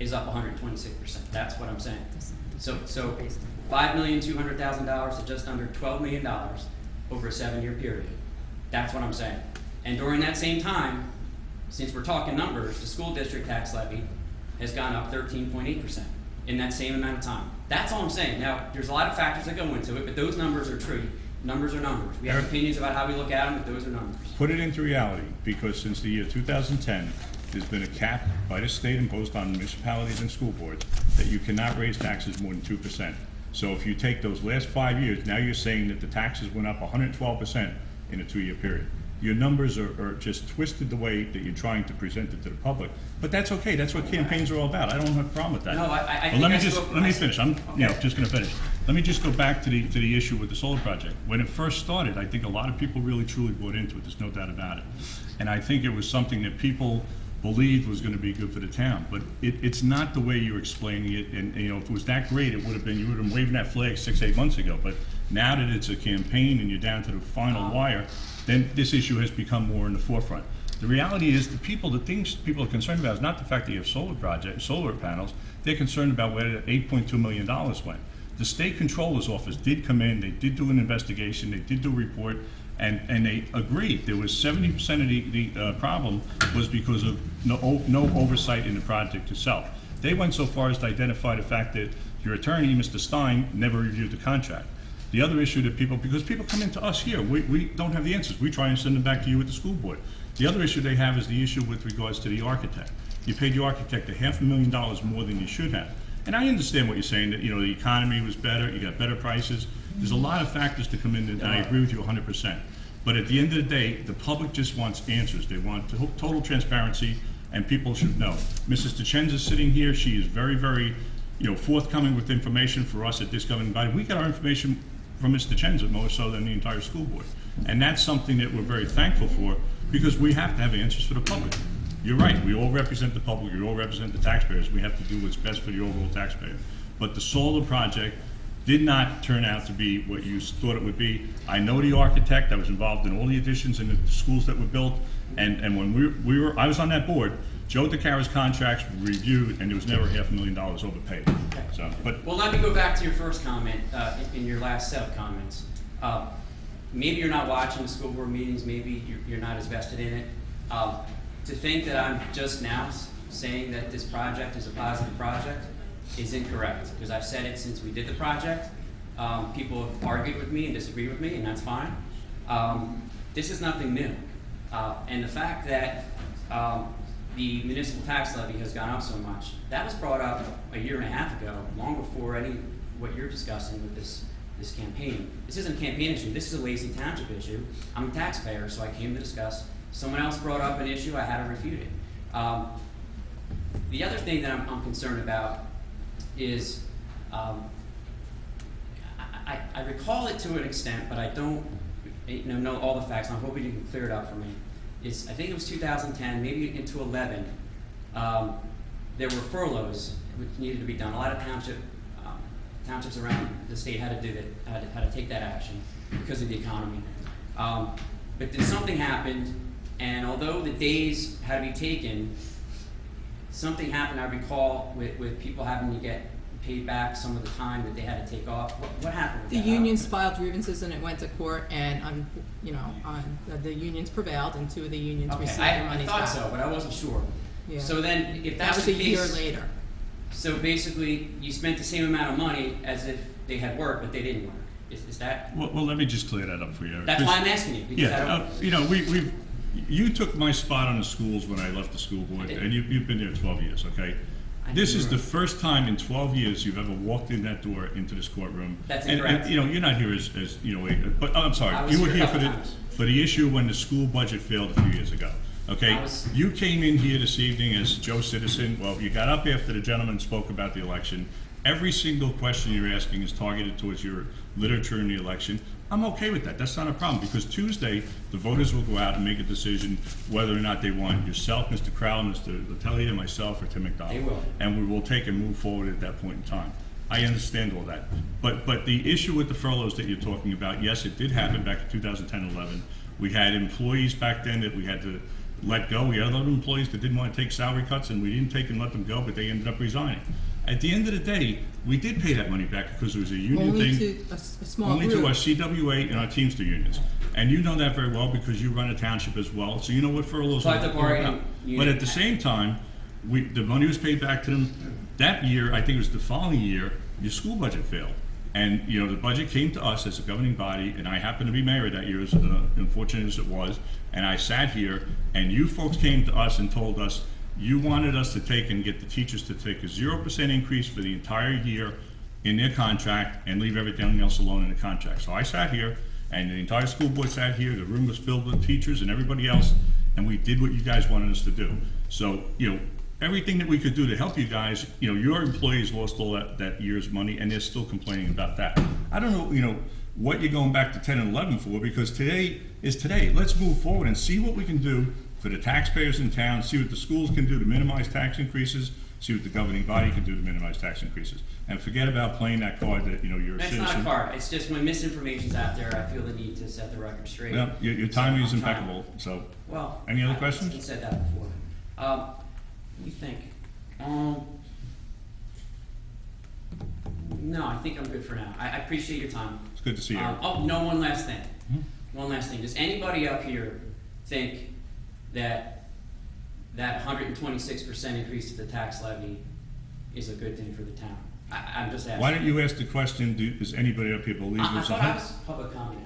is up 126%. That's what I'm saying. So $5,200,000 to just under $12 million over a 7-year period. That's what I'm saying. And during that same time, since we're talking numbers, the school district tax levy has gone up 13.8% in that same amount of time. That's all I'm saying. Now, there's a lot of factors that go into it, but those numbers are true. Numbers are numbers. We have Eric- opinions about how we look at them, but those are numbers. Put it into reality, because since the year 2010, there's been a cap by the state imposed on municipalities and school boards that you cannot raise taxes more than 2%. So if you take those last 5 years, now you're saying that the taxes went up 112% in a 2-year period. Your numbers are just twisted the way that you're trying to present it to the public. But that's okay, that's what campaigns are all about. I don't have a problem with that. No, I But think let me I just, spoke- let me I- finish, I'm just gonna finish. Let me just go back to the issue with the solar project. When it first started, I think a lot of people really truly bought into it, there's no doubt about it. And I think it was something that people believed was gonna be good for the town, but it's not the way you're explaining it, and, if it was that great, it would have been, you would have been waving that flag 6-8 months ago, but now that it's a campaign and you're down to the final wire, then this issue has become more in the forefront. The reality is, the things people are concerned about is not the fact that you have solar panels, they're concerned about where the $8.2 million went. The state controller's office did come in, they did do an investigation, they did do a report, and they agreed. There was 70% of the problem was because of no oversight in the project itself. They went so far as to identify the fact that your attorney, Mr. Stein, never reviewed the contract. The other issue that because people come into us here, we don't have the answers. We try and send them back to you at the school board. The other issue they have is the issue with regards to the architect. You paid the architect $500,000 more than you should have. And I understand what you're saying, that, the economy was better, you got better prices. There's a lot of factors to come in, and I agree with you 100%. But at the end of the day, the public just wants answers. They want total transparency, and people should know. Mrs. DeCenza is sitting here. She is very, very, forthcoming with information for us at this governing body. We got our information from Mr. DeCenza more so than the entire school board. And that's something that we're very thankful for, because we have to have answers for the public. You're right, we all represent the public, we all represent the taxpayers. We have to do what's best for the overall taxpayer. But the solar project did not turn out to be what you thought it would be. I know the architect. I was involved in all the additions in the schools that were built. And when I was on that board, Joe DeCara's contracts were reviewed, and there was never $500,000 overpaid. So, but Well, let me go back to your first comment, in your last set of comments. Maybe you're not watching the school board meetings, maybe you're not as vested in it. To think that I'm just now saying that this project is a positive project is incorrect, because I've said it since we did the project. People have argued with me and disagreed with me, and that's fine. This is nothing new. And the fact that the municipal tax levy has gone up so much, that was brought up a year and a half ago, long before what you're discussing with this campaign. This isn't a campaign issue, this is a Lacey Township issue. I'm a taxpayer, so I came to discuss. Someone else brought up an issue, I had to refute it. The other thing that I'm concerned about is, I recall it to an extent, but I don't know all the facts, and I'm hoping you can clear it up for me. I think it was 2010, maybe into 11, there were furloughs which needed to be done. A lot of townships around the state had to do that, had to take that action because of the economy. But then something happened, and although the days had to be taken, something happened, I recall, with people having to get paid back some of the time that they had to take off. What happened with The that? unions filed grievances and it went to court, and the unions prevailed, and 2 of the unions Okay, received their I money thought back. so, but I wasn't sure. Yeah. So then, if That that's was a the year case, later. so basically, you spent the same amount of money as if they had worked, but they didn't work. Is that? well, let me just clear that up for you. That's why I'm asking you, because I don't. Yeah, you took my spot on the schools when I left the school board, and you've been there 12 years, okay? This is the first time in 12 years you've ever walked in that door into this courtroom. That's and, incorrect. you're not here as but I'm I sorry, was you were here a here couple times. for the issue when the school budget failed a few years ago. Okay, you came in here this evening as Joe Citizen. Well, you got up after the gentleman spoke about the election. Every single question you're asking is targeted towards your literature in the election. I'm okay with that. That's not a problem, because Tuesday, the voters will go out and make a decision whether or not they want yourself, Mr. Crowell, Mr. Letelier, myself, or Tim McDonald. They will. And we will take and move forward at that point in time. I understand all that. But the issue with the furloughs that you're talking about, yes, it did happen back in 2010-11. We had employees back then that we had to let go. We had other employees that didn't want to take salary cuts, and we didn't take and let them go, but they ended up resigning. At the end of the day, we did pay that money back because it was a union Only thing. to a small Only group. to our CWA and our Teamster unions. And you know that very well because you run a township as well, so you know what furloughs are all Collective bargaining about. unit. But at the same time, the money was paid back to them. That year, I think it was the following year, your school budget failed. And, the budget came to us as a governing body, and I happened to be mayor that year, as unfortunate as it was, and I sat here, and you folks came to us and told us you wanted us to take and get the teachers to take a 0% increase for the entire year in their contract and leave everything else alone in the contract. So I sat here, and the entire school board sat here, the room was filled with teachers and everybody else, and we did what you guys wanted us to do. So, everything that we could do to help you guys, your employees lost all that year's money, and they're still complaining about that. I don't know, what you're going back to 10 and 11 for, because today is today. Let's move forward and see what we can do for the taxpayers in town, see what the schools can do to minimize tax increases, see what the governing body can do to minimize tax increases. And forget about playing that card that, you're a That's citizen. not a card. It's just when misinformation's out there, I feel the need to set the record straight. Well, your timing is So I'm trying. impeccable, so. Well, Any other I've questions? said that before. Let me think. No, I think I'm good for now. I appreciate your time. It's good to see you. One last thing. Mm-hmm. One last thing. Does anybody up here think that 126% increase to the tax levy is a good thing for the town. I'm just asking. Why don't you ask the question, does anybody up here believe I there's a thought I was public comment.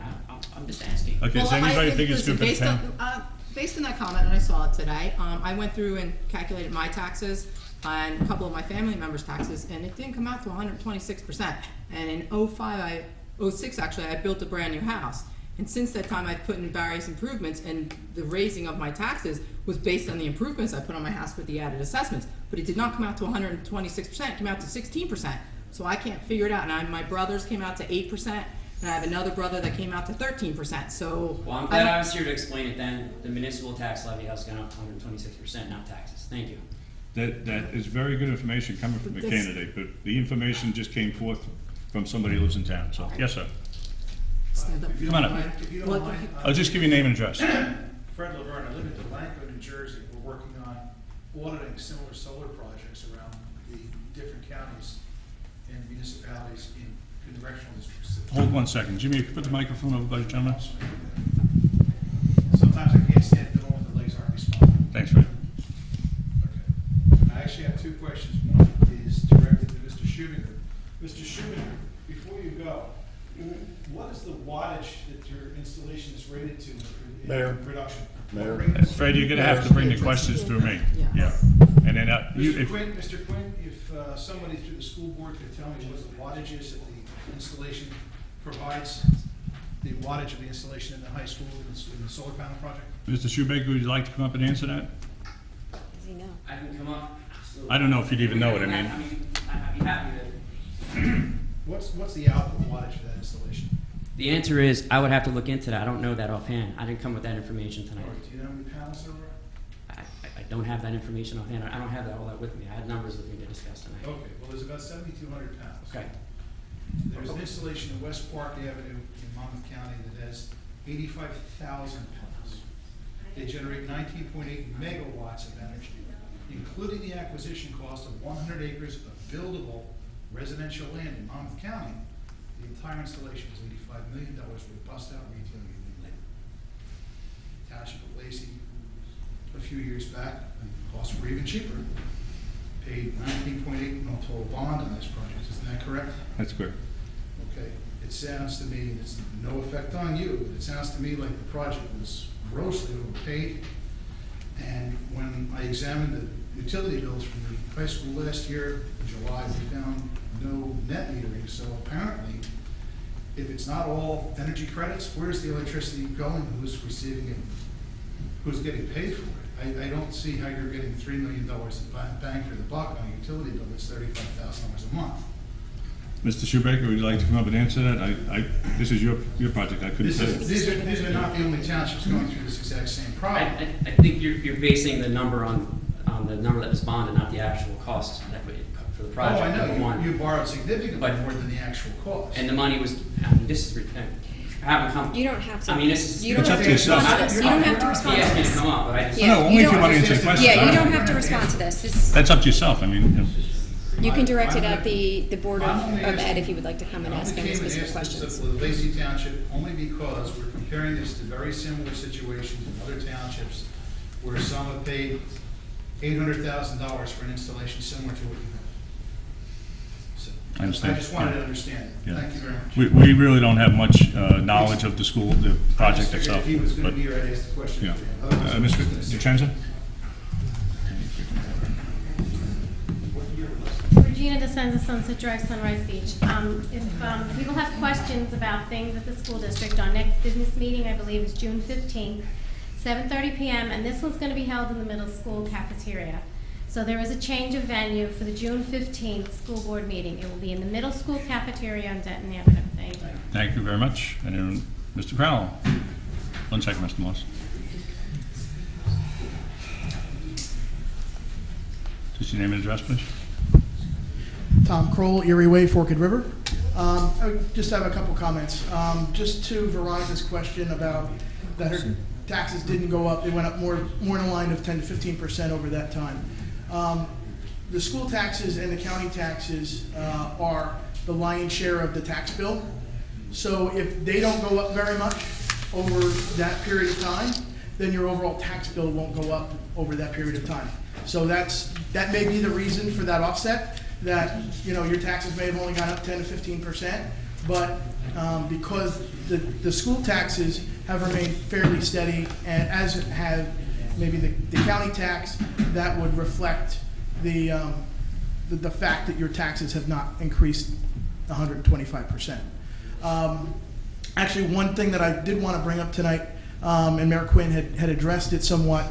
I'm just asking. Okay, does Well, anybody I- think it's listen, good for the based town? on- Based on that comment, and I saw it today, I went through and calculated my taxes and a couple of my family members' taxes, and it didn't come out to 126%. And in '06, actually, I built a brand new house. And since that time, I've put in various improvements, and the raising of my taxes was based on the improvements I put on my house with the added assessments. But it did not come out to 126%, it came out to 16%. So I can't figure it out. And my brothers came out to 8%, and I have another brother that came out to 13%. So Well, I'm glad I was here to explain it then. The municipal tax levy has gone up 126%, not taxes. Thank you. That is very good information coming from a This- candidate, but the information just came forth from somebody who lives in town, so, yes, sir. stand up. Come on up. If you Well, don't mind, I'll just give you name and address. Fred Laverne, I live in Delanco, New Jersey. We're working on auditing similar solar projects around the different counties and municipalities in congressional districts. Hold 1 second. Jimmy, if you put the microphone over by the gentleman. Sometimes I can't stand it when the legs aren't responding. Thanks, Fred. Okay. I actually have two questions. One is directed to Mr. Schumacher. Mr. Schumacher, before you go, what is the wattage that your installation is rated to Mayor. in production? Mayor. Fred, you're gonna have to bring the questions through me. Yeah. And then, Mr. Quinn, if somebody through the school board could tell me what the wattage is that the installation provides, the wattage of the installation in the high school in the solar panel project? Mr. Shoemaker, would you like to come up and answer that? Does he know? I can come up. I don't know if you'd even know what I mean. I'd be happy to. What's the output wattage for that installation? The answer is, I would have to look into that. I don't know that offhand. I didn't come with that information tonight. Or do you know how many panels there were? I don't have that information offhand. I don't have all that with me. I had numbers with me to discuss tonight. Okay, well, there's about 7,200 panels. Okay. There's an installation in West Park Avenue in Monmouth County that has 85,000 panels. They generate 19.8 megawatts of energy, including the acquisition cost of 100 acres of buildable residential land in Monmouth County. The entire installation is $85 million with bust-out retail union labor. Township of Lacey, a few years back, and costs were even cheaper, paid 19.8 no total bond on this project. Isn't that correct? That's correct. Okay, it sounds to me, and it's no effect on you, but it sounds to me like the project was grossly overpaid. And when I examined the utility bills from the high school last year, in July, we found no net metering. So apparently, if it's not all energy credits, where's the electricity going? Who's receiving it? Who's getting paid for it? I don't see how you're getting $3 million bang for the buck on a utility bill that's $35,000 a month. Mr. Shoemaker, would you like to come up and answer that? This is your project. I couldn't say it. These are not the only townships going through this exact same problem. I think you're basing the number on the number that was bonded, not the actual cost that for the project. Oh, I number know, one. you borrowed significantly But- more than the actual cost. And the money was, I mean, this is, haven't come. You don't have to. I mean, this is. You don't It's up have to to respond yourself. to this. You don't have to respond He to asked me to this. come up, but I just. Yeah, No, only you if you don't- want to answer the question. Yeah, you don't have to respond to this. This That's up to yourself. I mean, you can direct it at the Board of Ed if you would like to come and ask I any only came specific and asked this questions. of Lacey Township only because we're comparing this to very similar situations in other townships where some have paid $800,000 for an installation similar to what you have. So, I understand. I just wanted to Yeah. understand it. Yeah. Thank you very much. we really don't have much knowledge of the school, the project I just itself. figured if he was going but- to be here, I'd ask the question. Yeah. for him. Otherwise, Mr. I was gonna say- DeCenza? Regina DeSenza, Sunset Drive, Sunrise Beach. If people have questions about things at the school district, our next business meeting, I believe, is June 15th, 7:30 p.m., and this one's going to be held in the middle school cafeteria. So there is a change of venue for the June 15th school board meeting. It will be in the middle school cafeteria on Denton Avenue. Thank you. Thank you very much. And then Mr. Crowell. 1 second, Mr. Moss. Just your name and address, please. Tom Kroll, Erie Way, Forked River. I just have a couple comments. Just to Veronica's question about that her taxes didn't go up, they went up more in the line of 10 to 15% over that time. The school taxes and the county taxes are the lion's share of the tax bill. So if they don't go up very much over that period of time, then your overall tax bill won't go up over that period of time. So that may be the reason for that offset. that, you know, your taxes may have only gone up 10 to 15%, but because the school taxes have remained fairly steady, and as have maybe the county tax, that would reflect the fact that your taxes have not increased 125%. Actually, one thing that I did want to bring up tonight, and Mayor Quinn had addressed it somewhat,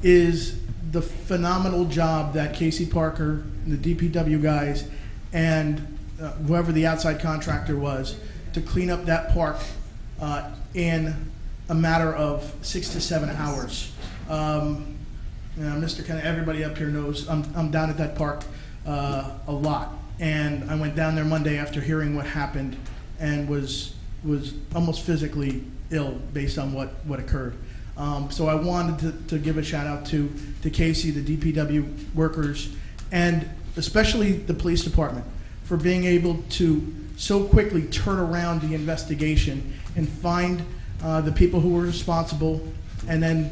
is the phenomenal job that Casey Parker, the DPW guys, and whoever the outside contractor was, to clean up that park in a matter of 6 to 7 hours. Mr. Kennedy, everybody up here knows I'm down at that park a lot, and I went down there Monday after hearing what happened, and was almost physically ill based on what occurred. So I wanted to give a shout out to Casey, the DPW workers, and especially the police department for being able to so quickly turn around the investigation and find the people who were responsible, and then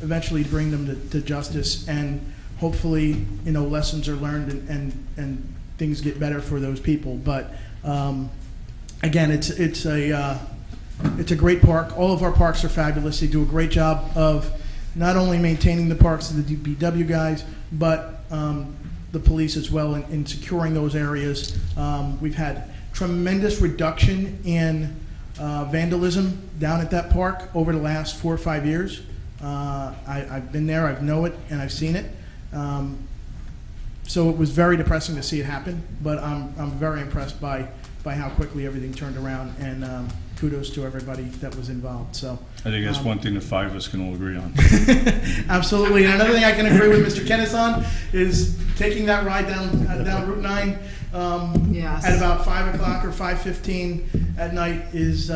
eventually bring them to justice. And hopefully, you know, lessons are learned and things get better for those people. But again, it's a great park. All of our parks are fabulous. They do a great job of not only maintaining the parks of the DPW guys, but the police as well in securing those areas. We've had tremendous reduction in vandalism down at that park over the last 4 or 5 years. I've been there, I know it, and I've seen it. So it was very depressing to see it happen, but I'm very impressed by how quickly everything turned around, and kudos to everybody that was involved. So I think that's one thing the 5 of us can all agree on. Absolutely. And another thing I can agree with Mr. Kenneth on is taking that ride down Route 9 Yes. at about 5 o'clock or 5:15 at night is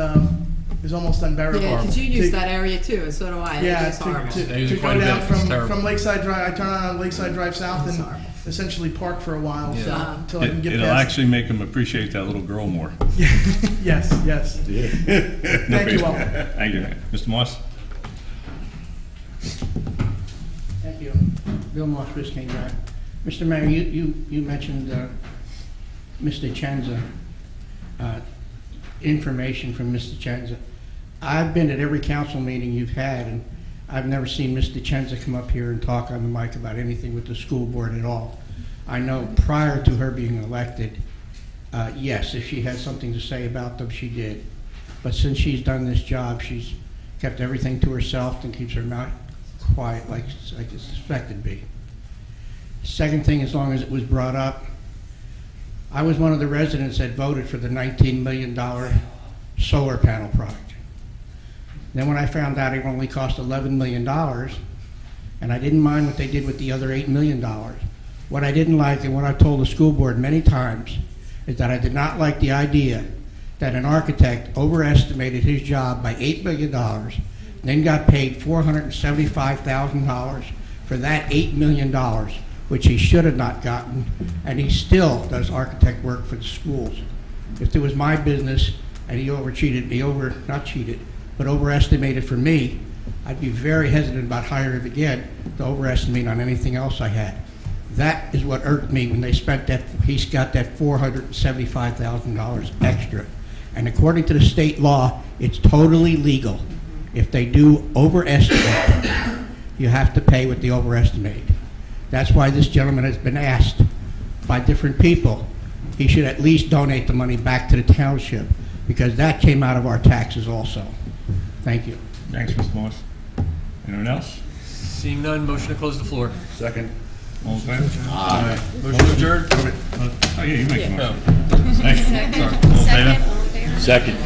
almost unbearable. Yeah, because you use that area too, and so do I. Yeah, It's horrible. to go down from Lakeside Drive, I turn on Lakeside Drive South and essentially park for a while, so until I can get It'll past. actually make them appreciate that little girl more. Yes. Thank you all. Thank you. Mr. Moss? Thank you. Bill Moss, Biscayne Drive. Mr. Mayor, you mentioned Mr. Chenza, information from Mr. Chenza. I've been at every council meeting you've had, and I've never seen Mr. Chenza come up here and talk on the mic about anything with the school board at all. I know prior to her being elected, yes, if she had something to say about them, she did. But since she's done this job, she's kept everything to herself and keeps her mouth quiet like it's expected to be. Second thing, as long as it was brought up, I was one of the residents that voted for the $19 million solar panel project. Then when I found out it only cost $11 million, and I didn't mind what they did with the other $8 million, what I didn't like, and what I told the school board many times, is that I did not like the idea that an architect overestimated his job by $8 million, then got paid $475,000 for that $8 million, which he should have not gotten, and he still does architect work for the schools. If it was my business and he overestimated for me, I'd be very hesitant about hiring him again to overestimate on anything else I had. That is what irked me when they spent that, he's got that $475,000 extra. And according to the state law, it's totally legal. If they do overestimate, you have to pay what they overestimate. That's why this gentleman has been asked by different people, he should at least donate the money back to the township, because that came out of our taxes also. Thank you. Thanks, Mr. Moss. Anyone else? Seeing none, motion to close the floor. Second. All in favor? Aye. Motion adjourned? Oh, yeah, you make the motion. Second. Thanks. Sorry. All in favor? Second, all in favor? Second.